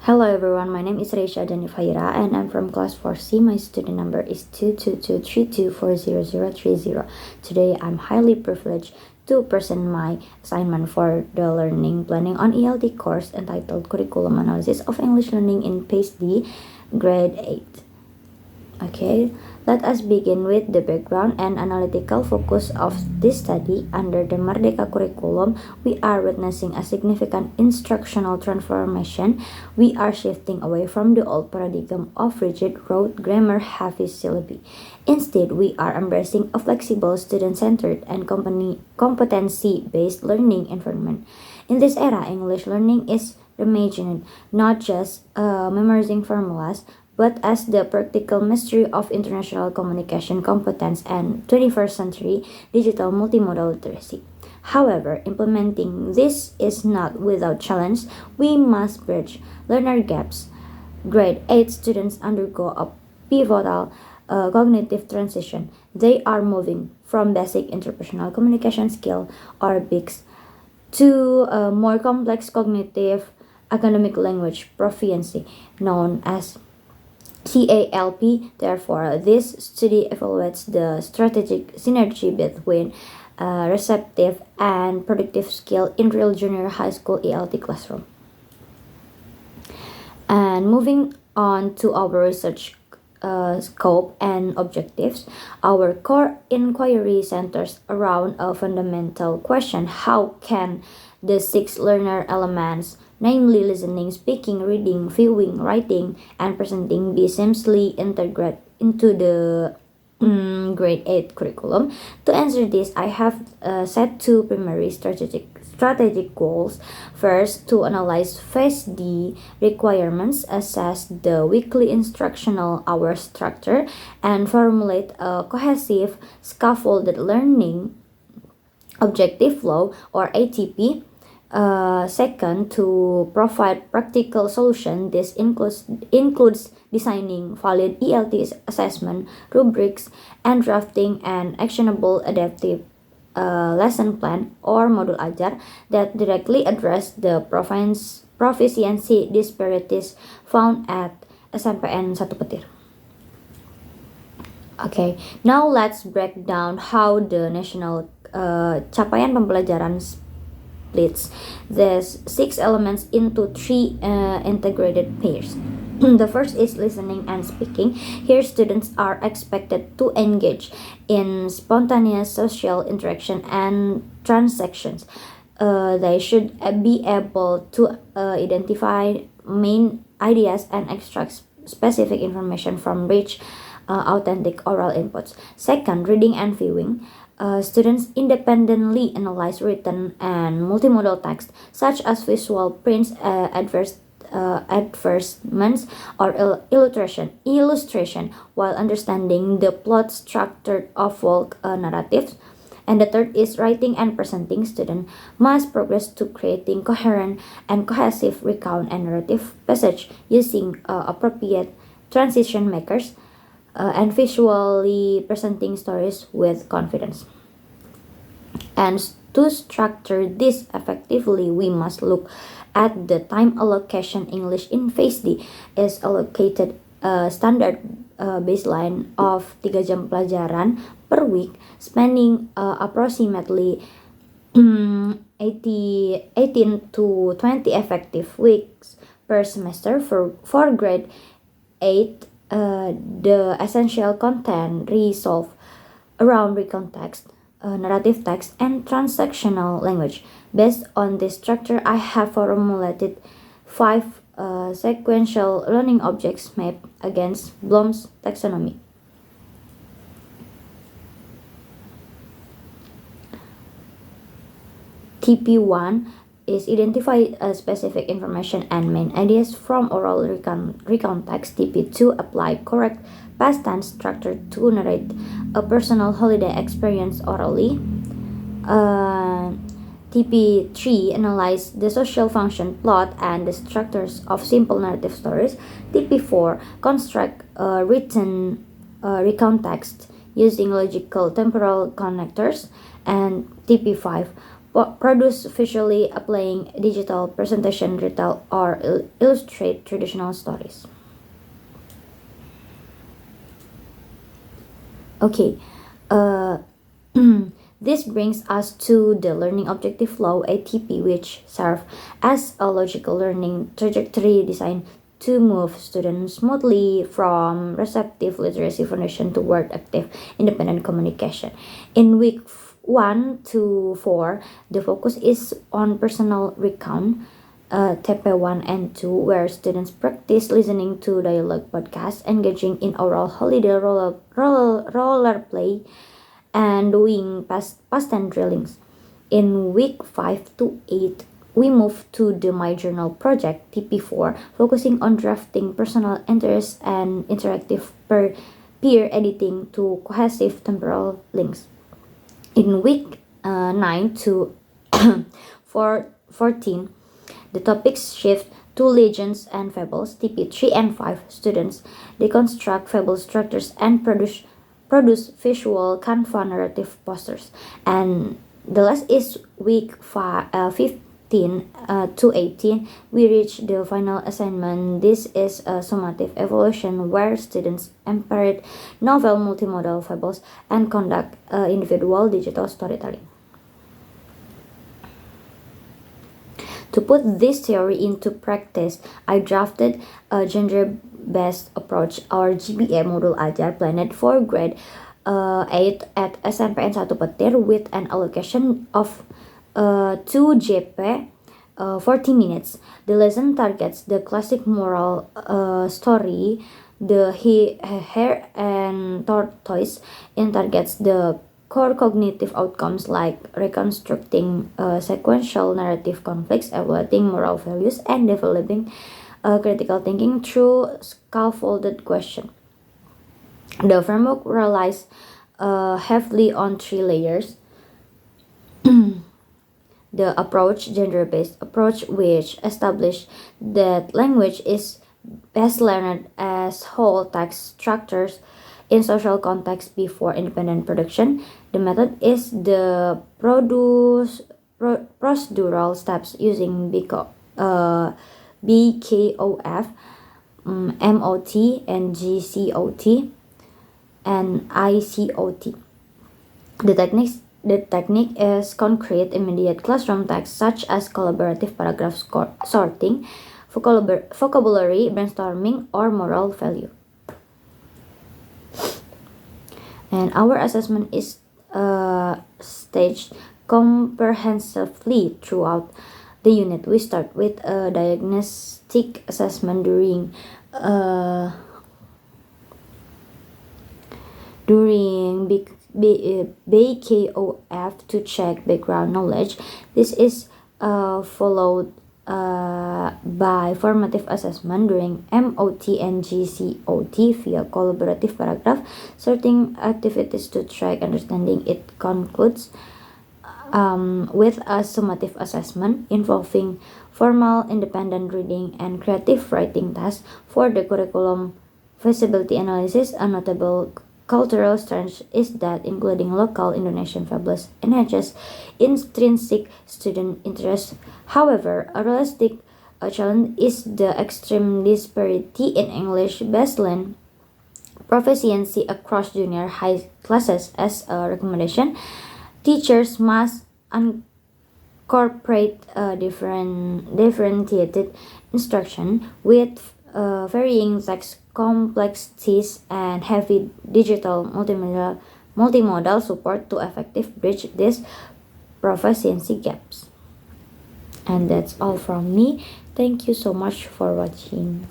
Hello everyone, my name is Reisya Adjani Fahira and I'm from class 4C. My student number is 22232400030. Today I'm highly privileged to present my assignment for the learning planning on ELT course entitled Curriculum Analysis of English Learning in PhD Grade 8. Okay, let us begin with the background and analytical focus of this study. Under the Merdeka curriculum, we are witnessing a significant instructional transformation. We are shifting away from the old paradigm of rigid, rote, grammar-heavy syllabi. Instead, we are embracing a flexible, student-centered, and competency-based learning environment. In this era, English learning is reimagined, not just memorizing formulas, but as the practical mastery of international communication competence and 21st century digital multimodal literacy. However, implementing this is not without challenge. We must bridge learner gaps. Grade 8 students undergo a pivotal cognitive transition. They are moving from basic interpersonal communication skill or BICS to a more complex cognitive academic language proficiency known as CALP. Therefore, this study evaluates the strategic synergy between receptive and productive skill in real junior high school ELT classroom. And moving on to our research scope and objectives, our core inquiry centers around a fundamental question: how can the 6 learner elements, namely listening, speaking, reading, viewing, writing, and presenting, be seamlessly integrated into the grade 8 curriculum? To answer this, I have set 2 primary strategic goals. First, to analyze phase D requirements, assess the weekly instructional hour structure, and formulate a cohesive scaffolded learning objective flow or ATP. Second, to provide practical solution. This includes designing valid ELT assessment rubrics and drafting an actionable adaptive lesson plan or modul ajar that directly address the proficiency disparities found at SMPN 1 Petir. Okay, now let's break down how the national capaian pembelajaran splits these 6 elements into 3 integrated pairs. The first is listening and speaking. Here, students are expected to engage in spontaneous social interaction and transactions. They should be able to identify main ideas and extract specific information from rich, authentic oral inputs. Second, reading and viewing. Students independently analyze written and multimodal text, such as visual prints, advertisements, or illustration, while understanding the plot structure of folk narratives. And the third is writing and presenting. Students must progress to creating coherent and cohesive recount and narrative passage using appropriate transition makers and visually presenting stories with confidence. And to structure this effectively, we must look at the time allocation. English in phase D is allocated a standard baseline of 3 jam pelajaran per week, spanning approximately 18 to 20 effective weeks per semester. For grade 8, the essential content resolve around recount text, narrative text, and transactional language. Based on this structure, I have formulated 5 sequential learning objects mapped against Bloom's taxonomy. TP1 is identify specific information and main ideas from oral recount text. TP2 apply correct past tense structure to narrate a personal holiday experience orally. TP3 analyze the social function, plot, and the structures of simple narrative stories. TP4 construct written recount text using logical temporal connectors. And TP5 produce visually applying digital presentation, retell, or illustrate traditional stories. Okay, uh, this brings us to the learning objective flow (ATP), which serve as a logical learning trajectory designed to move students smoothly from receptive literacy foundation toward active independent communication. In week 1 to 4, the focus is on personal recount, TP1 and 2, where students practice listening to dialogue podcasts, engaging in oral holiday roller play, and doing past and drillings. In week 5 to 8, we move to the My Journal project, TP4, focusing on drafting personal interests and interactive peer editing to cohesive temporal links. In week 9 to 14, the topics shift to legends and fables. TP3 and 5 students deconstruct fable structures and produce visual Canva narrative posters. And the last is week 15 to 18. We reach the final assignment. This is a summative evaluation where students interpret novel multimodal fables and conduct individual digital storytelling. To put this theory into practice, I drafted a gender-based approach or GBA modul ajar planned for grade 8 at SMPN 1 Petir with an allocation of 2 JP 40 minutes. The lesson targets the classic moral story, the hare and tortoise, and targets the core cognitive outcomes like reconstructing sequential narrative conflicts, evaluating moral values, and developing critical thinking through scaffolded question. The framework relies heavily on 3 layers. The approach, gender-based approach, which established that language is best learned as whole text structures in social context before independent production. The method is the procedural steps using BKOF, MOT, and GCOT, and ICOT. The technique is concrete, immediate classroom tasks such as collaborative paragraph sorting, vocabulary brainstorming, or moral value. And our assessment is staged comprehensively throughout the unit. We start with a diagnostic assessment during BKOF to check background knowledge. This is followed by formative assessment during MOT and GCOT via collaborative paragraph sorting activities to track understanding. It concludes with a summative assessment involving formal independent reading and creative writing tasks for the curriculum feasibility analysis. A notable cultural strength is that including local Indonesian fables enhances intrinsic student interest. However, a realistic challenge is the extreme disparity in English baseline proficiency across junior high classes. As a recommendation, teachers must incorporate differentiated instruction with varying text complexities and heavy digital multimodal support to effectively bridge these proficiency gaps. And that's all from me. Thank you so much for watching.